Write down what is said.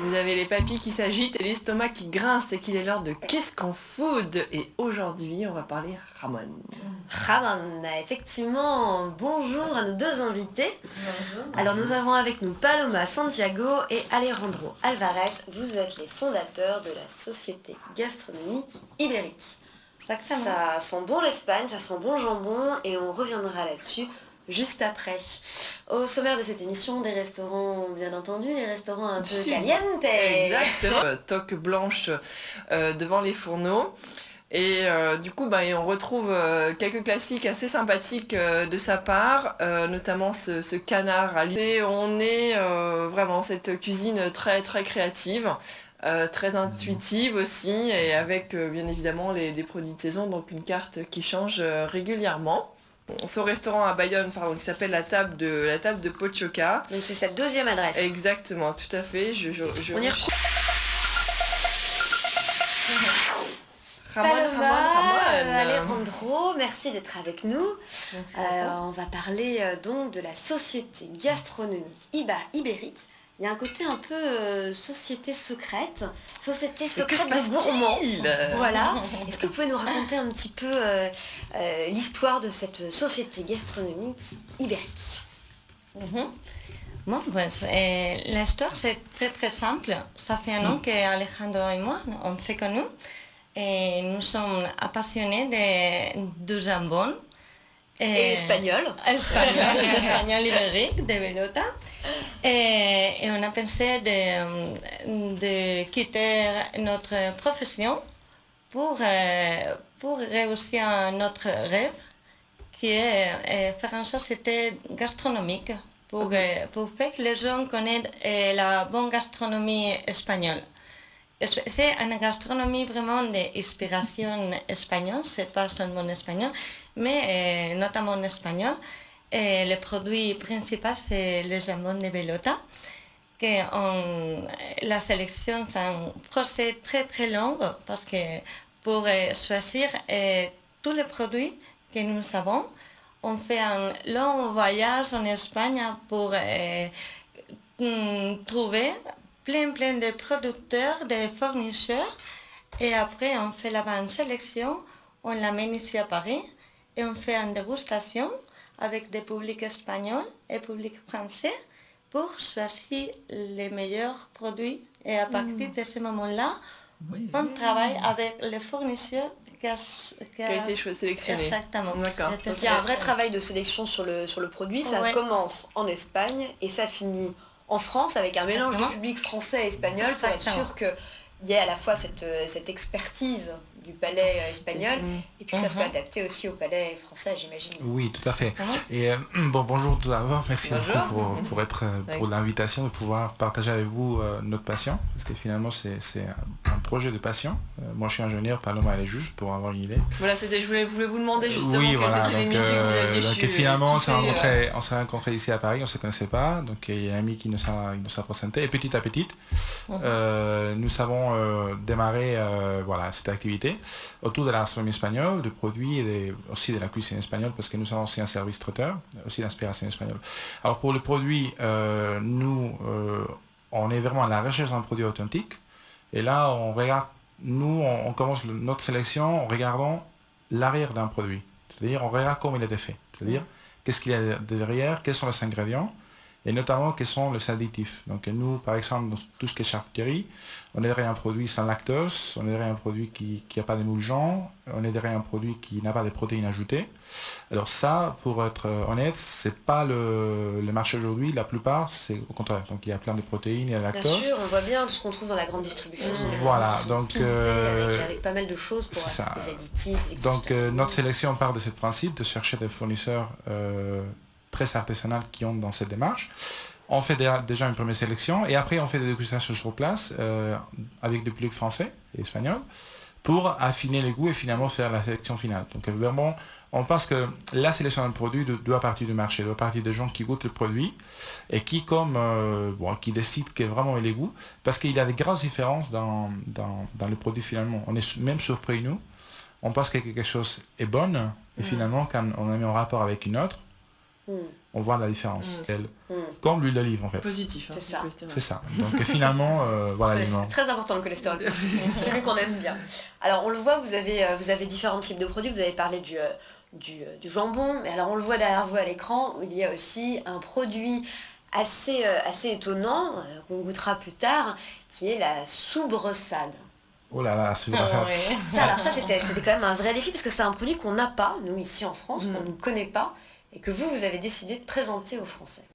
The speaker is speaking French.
Vous avez les papilles qui s'agitent et l'estomac qui grince et qu'il est l'heure de Qu'est-ce qu'on food. Et aujourd'hui, on va parler Ramon. Ramon, effectivement, bonjour à nos deux invités. Bonjour. Alors nous avons avec nous Paloma Santiago et Alejandro Alvarez. Vous êtes les fondateurs de la Société Gastronomique Ibérique. Exactement. Ça sent bon l'Espagne, ça sent bon le jambon et on reviendra là-dessus juste après. Au sommaire de cette émission, des restaurants, bien entendu, des restaurants un peu caliente. Exactement. Toque blanche devant les fourneaux. Et du coup, on retrouve quelques classiques assez sympathiques de sa part, notamment ce canard à l'huile. On est vraiment cette cuisine très très créative, très intuitive aussi, et avec bien évidemment des produits de saison, donc une carte qui change régulièrement. Ce restaurant à Bayonne, qui s'appelle la table de Pochoca. Donc c'est cette deuxième adresse. Exactement, tout à fait. On y retrouve. Ramon. Alejandro, merci d'être avec nous. On va parler donc de la Société Gastronomique Ibérique. Il y a un côté un peu société secrète de gourmands. Voilà. Est-ce que vous pouvez nous raconter un petit peu l'histoire de cette Société Gastronomique Ibérique? Bon, l'histoire c'est très très simple. Ça fait un an qu'Alejandro et moi, on s'est connus. Et nous sommes passionnés du jambon. Et espagnol. Espagnol ibérique, de Bellota. Et on a pensé de quitter notre profession pour réussir notre rêve, qui est faire une société gastronomique, pour faire que les gens connaissent la bonne gastronomie espagnole. C'est une gastronomie vraiment d'inspiration espagnole, c'est pas seulement espagnol, mais notamment en espagnol. Et le produit principal, c'est le jambon de Bellota. La sélection, c'est un procès très très long, parce que pour choisir tous les produits que nous avons, on fait un long voyage en Espagne pour trouver plein de producteurs, de fournisseurs, et après on fait là-bas une sélection, on l'amène ici à Paris, et on fait une dégustation avec des publics espagnols et publics français pour choisir les meilleurs produits. Et à partir de ce moment-là, on travaille avec les fournisseurs qui a été sélectionné. Exactement. D'accord. Donc il y a un vrai travail de sélection sur le produit. Ça commence en Espagne et ça finit en France avec un mélange de public français et espagnol pour être sûr qu'il y ait à la fois cette expertise du palais espagnol et puis que ça soit adapté aussi au palais français, j'imagine. Oui, tout à fait. Et bonjour tout d'abord, merci beaucoup pour l'invitation, de pouvoir partager avec vous notre passion, parce que finalement c'est un projet de passion. Moi je suis ingénieur, Paloma elle est juge, pour avoir une idée. Voilà, je voulais vous demander justement quels étaient les meetings que vous aviez finalement on s'est rencontrés ici à Paris, on ne se connaissait pas, donc il y a un ami qui nous a présenté, et petit à petit nous avons démarré cette activité autour de la gastronomie espagnole, de produits et aussi de la cuisine espagnole, parce que nous avons aussi un service traiteur, aussi d'inspiration espagnole. Alors pour le produit, on est vraiment à la recherche d'un produit authentique, et là on commence notre sélection en regardant l'arrière d'un produit, c'est-à-dire on regarde comment il a été fait, c'est-à-dire qu'est-ce qu'il y a derrière, quels sont les ingrédients, et notamment quels sont les additifs. Donc nous, par exemple, dans tout ce qui est charcuterie, on est derrière un produit sans lactose, on est derrière un produit qui n'a pas d'émulgent, on est derrière un produit qui n'a pas de protéines ajoutées. Alors ça, pour être honnête, c'est pas le marché aujourd'hui, la plupart, c'est au contraire. Donc il y a plein de protéines, il y a la lactose. Bien sûr, on voit bien ce qu'on trouve dans la grande distribution. Voilà, donc... avec pas mal de choses pour les additifs. Donc notre sélection part de ce principe, de chercher des fournisseurs très artisanales qui ont dans cette démarche. On fait déjà une première sélection et après on fait des dégustations sur place avec des publics français et espagnols pour affiner les goûts et finalement faire la sélection finale. Donc vraiment, on pense que la sélection d'un produit doit partir du marché, doit partir des gens qui goûtent le produit et qui qui décident que vraiment il est goût, parce qu'il y a des grosses différences dans le produit finalement. On est même surpris nous. On pense que quelque chose est bon et finalement quand on a mis en rapport avec une autre, On voit la différence. Comme l'huile d'olive en fait. Positif. Hein, C'est ça. C'est ça. Donc finalement, voilà les c'est très important le cholestérol. C'est celui qu'on aime bien. Alors on le voit, vous avez différents types de produits. Vous avez parlé du jambon, mais alors on le voit derrière vous à l'écran, où il y a aussi un produit assez étonnant, qu'on goûtera plus tard, qui est la soubreçade. Oh là là, c'est vrai. Ça, c'était quand même un vrai défi, parce que c'est un produit qu'on n'a pas, nous, ici en France, qu'on ne connaît pas, et que vous avez décidé de présenter aux Français.